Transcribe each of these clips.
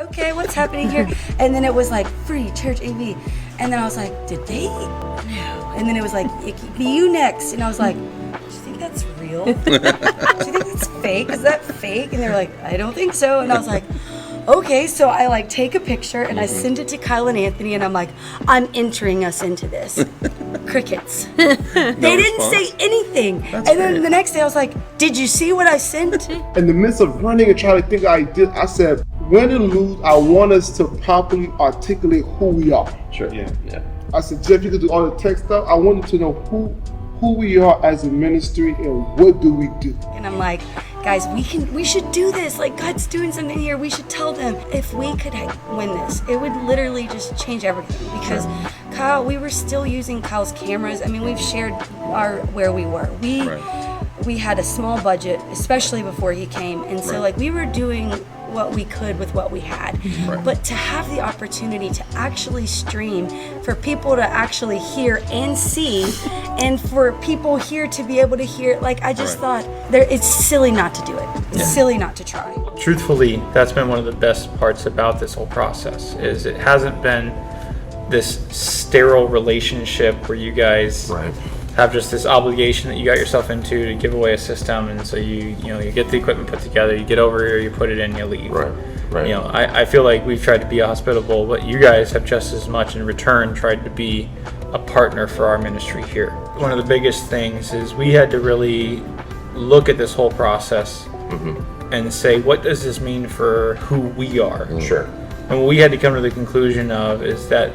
okay, what's happening here? And then it was like free church AV. And then I was like, did they? No. And then it was like, be you next. And I was like, do you think that's real? Do you think that's fake? Is that fake? And they were like, I don't think so. And I was like, okay. So I like take a picture and I send it to Kyle and Anthony and I'm like, I'm entering us into this. Crickets. They didn't say anything. And then the next day I was like, did you see what I sent? In the midst of running and trying to think I said, win and lose, I want us to properly articulate who we are. Sure. Yeah. I said, Jeff, you could do all the tech stuff. I wanted to know who we are as a ministry and what do we do. And I'm like, guys, we should do this. Like, God's doing something here. We should tell them. If we could win this, it would literally just change everything. Because Kyle, we were still using Kyle's cameras. I mean, we've shared where we were. We had a small budget, especially before he came, and so like we were doing what we could with what we had. But to have the opportunity to actually stream, for people to actually hear and see, and for people here to be able to hear, like I just thought it's silly not to do it. It's silly not to try. Truthfully, that's been one of the best parts about this whole process, is it hasn't been this sterile relationship where you guys have just this obligation that you got yourself into to give away a system, and so you get the equipment put together, you get over here, you put it in, you leave. Right. I feel like we've tried to be hospitable, but you guys have just as much in return tried to be a partner for our ministry here. One of the biggest things is we had to really look at this whole process and say, what does this mean for who we are? Sure. And what we had to come to the conclusion of is that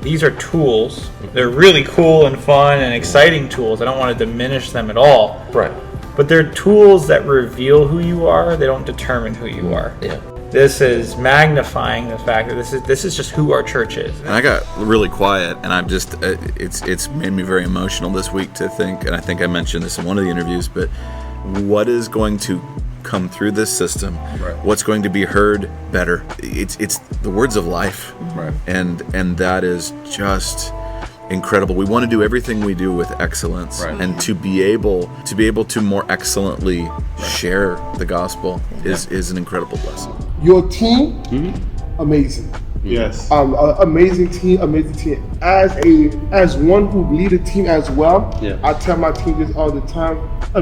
these are tools. They're really cool and fun and exciting tools. I don't want to diminish them at all. Right. But they're tools that reveal who you are. They don't determine who you are. Yeah. This is magnifying the fact that this is just who our church is. And I got really quiet, and I'm just it's made me very emotional this week to think, and I think I mentioned this in one of the interviews, but what is going to come through this system, what's going to be heard better, it's the words of life, and that is just incredible. We want to do everything we do with excellence, and to be able to more excellently share the gospel is an incredible blessing. Your team, amazing. Yes. Amazing team. As one who lead a team as well, I tell my team this all the time.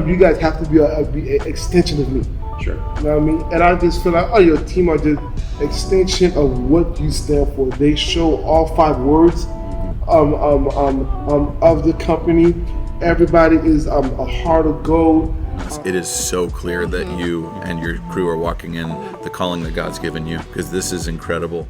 You guys have to be an extension of me. Sure. You know what I mean? And I just feel like, your team are just extension of what you stand for. They show all 5 words of the company. Everybody is a heart of gold. It is so clear that you and your crew are walking in the calling that God's given you, because this is incredible.